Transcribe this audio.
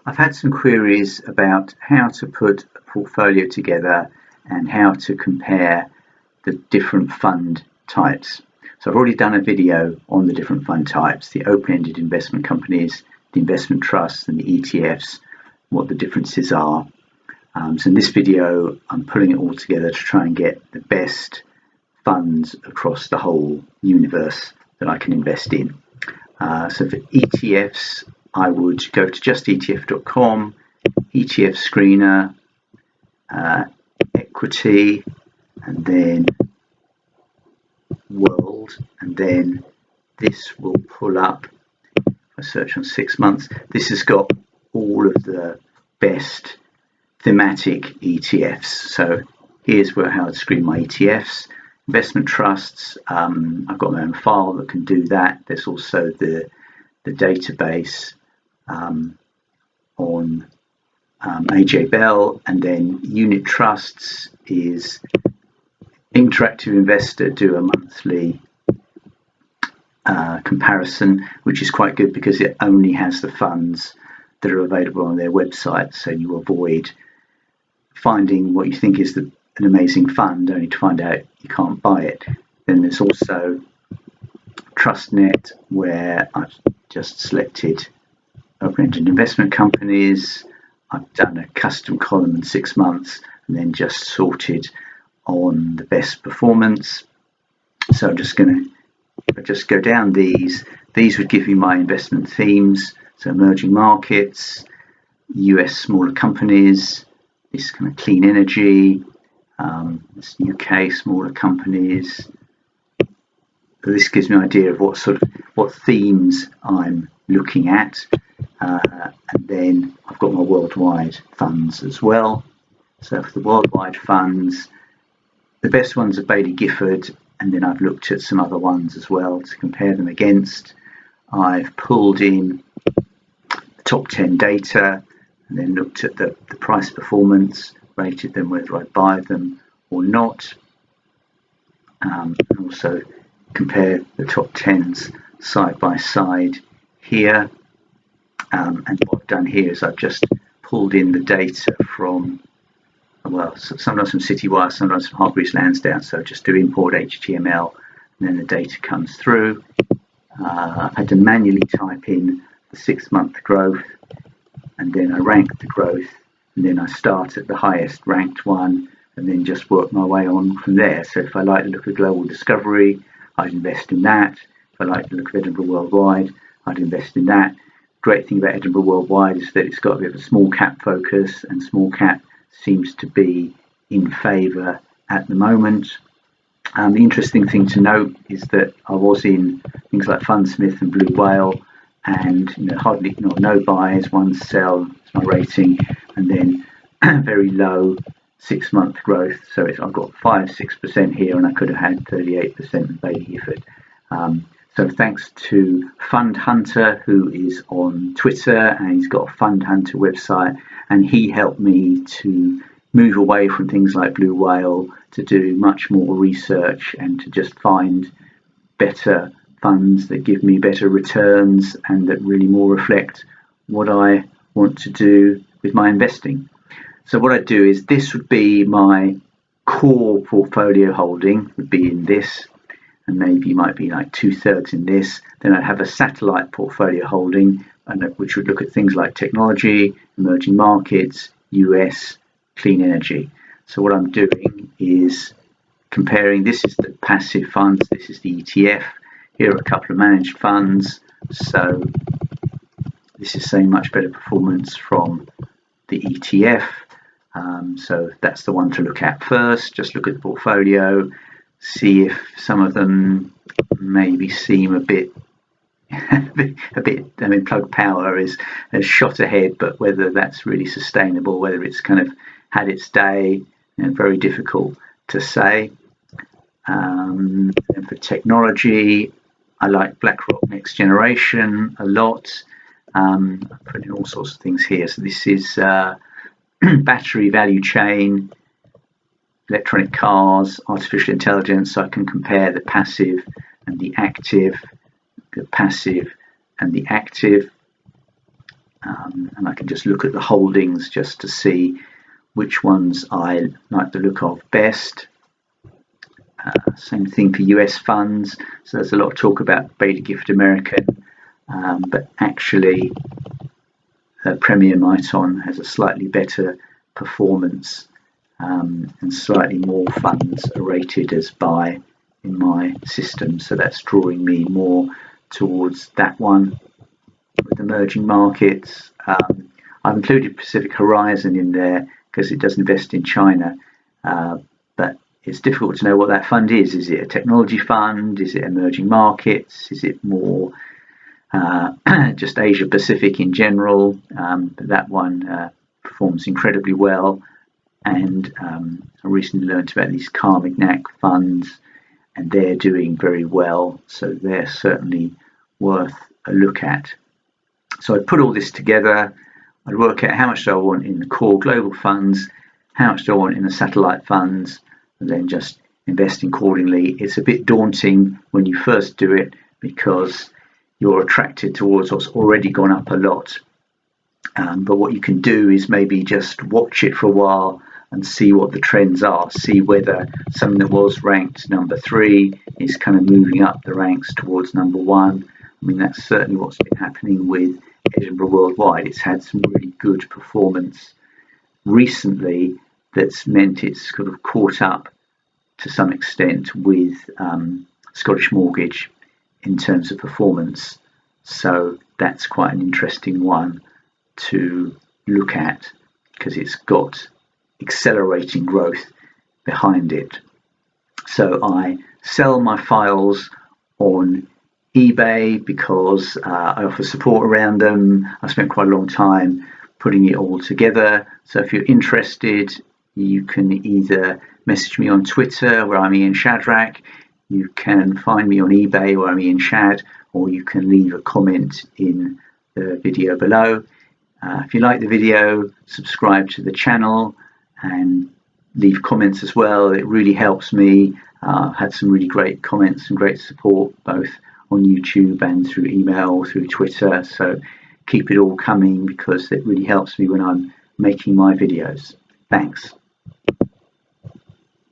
I've had some queries about how to put a portfolio together and how to compare the different fund types. So I've already done a video on the different fund types, the open-ended investment companies, the investment trusts and the ETFs, what the differences are. So in this video, I'm pulling it all together to try and get the best funds across the whole universe that I can invest in. So for ETFs, I would go to justetf.com, ETF screener, equity, and then world, and then this will pull up. If I search on 6 months, this has got all of the best thematic ETFs. So here's how I'd screen my ETFs. Investment trusts, I've got my own file that can do that. There's also the database on AJ Bell, and then unit trusts is Interactive Investor do a monthly comparison, which is quite good because it only has the funds that are available on their website, so you avoid finding what you think is an amazing fund only to find out you can't buy it. Then there's also TrustNet, where I've just selected open-ended investment companies. I've done a custom column in 6 months and then just sorted on the best performance. So I'm just going to go down these would give you my investment themes. So emerging markets, US smaller companies, this kind of clean energy, this UK smaller companies. So this gives me an idea of what themes I'm looking at, and then I've got my worldwide funds as well. So for the worldwide funds, the best ones are Baillie Gifford, and then I've looked at some other ones as well to compare them against. I've pulled in the top 10 data and then looked at the price performance, rated them whether I buy them or not, and also compare the top 10s side by side here. And what I've done here is I've just pulled in the data from, sometimes from Citywire, sometimes from Hargreaves Lansdown. So just do import HTML, and then the data comes through. I've had to manually type in the 6 month growth, and then I rank the growth, and then I start at the highest ranked one, and then just work my way on from there. So if I like the look of Global Discovery, I'd invest in that. If I like the look of Edinburgh Worldwide, I'd invest in that. Great thing about Edinburgh Worldwide is that it's got a bit of a small cap focus, and small cap seems to be in favour at the moment. The interesting thing to note is that I was in things like Fundsmith and Blue Whale, and hardly no buys, one sell is my rating, and then very low 6 month growth. So I've got 5-6% here, and I could have had 38% in Baillie Gifford. So thanks to Fund Hunter, who is on Twitter, and he's got a Fund Hunter website, and he helped me to move away from things like Blue Whale to do much more research and to just find better funds that give me better returns and that really more reflect what I want to do with my investing. So what I do is, this would be my core portfolio holding, would be in this, and maybe might be like 2/3 in this. Then I'd have a satellite portfolio holding, which would look at things like technology, emerging markets, US, clean energy. So what I'm doing is comparing. This is the passive funds, this is the ETF. Here are a couple of managed funds. So this is saying much better performance from the ETF. So that's the one to look at first. Just look at the portfolio, see if some of them maybe seem a bit. Plug Power has shot ahead, but whether that's really sustainable, whether it's kind of had its day, very difficult to say. And for technology, I like BlackRock Next Generation a lot. I put in all sorts of things here. So this is battery value chain, electronic cars, artificial intelligence. So I can compare the passive and the active, the passive and the active. and I can just look at the holdings just to see which ones I like the look of best. Same thing for US funds. So there's a lot of talk about Beta Gift American, but actually Premier Miton has a slightly better performance, and slightly more funds are rated as buy in my system. So that's drawing me more towards that one. With emerging markets, I've included Pacific Horizon in there because it does invest in China, but it's difficult to know what that fund is. Is it a technology fund? Is it emerging markets? Is it more just Asia Pacific in general? But that one performs incredibly well, and I recently learned about these Carmignac funds, and they're doing very well, so they're certainly worth a look at. So I'd put all this together, I'd work out how much do I want in the core global funds, how much do I want in the satellite funds, and then just investing accordingly. It's a bit daunting when you first do it because you're attracted towards what's already gone up a lot. But what you can do is maybe just watch it for a while and see what the trends are, see whether something that was ranked number 3 is kind of moving up the ranks towards number 1. I mean, that's certainly what's been happening with Edinburgh Worldwide. It's had some really good performance recently that's meant it's sort of caught up to some extent with Scottish Mortgage in terms of performance. So that's quite an interesting one to look at because it's got accelerating growth behind it. So I sell my files on eBay because I offer support around them. I spent quite a long time putting it all together. So if you're interested, you can either message me on Twitter where I'm Ian Shadrack, you can find me on eBay where I'm Ian Shad, or you can leave a comment in the video below. If you like the video, subscribe to the channel and leave comments as well. It really helps me. I've had some really great comments and great support both on YouTube and through email or through Twitter. So keep it all coming because it really helps me when I'm making my videos. Thanks.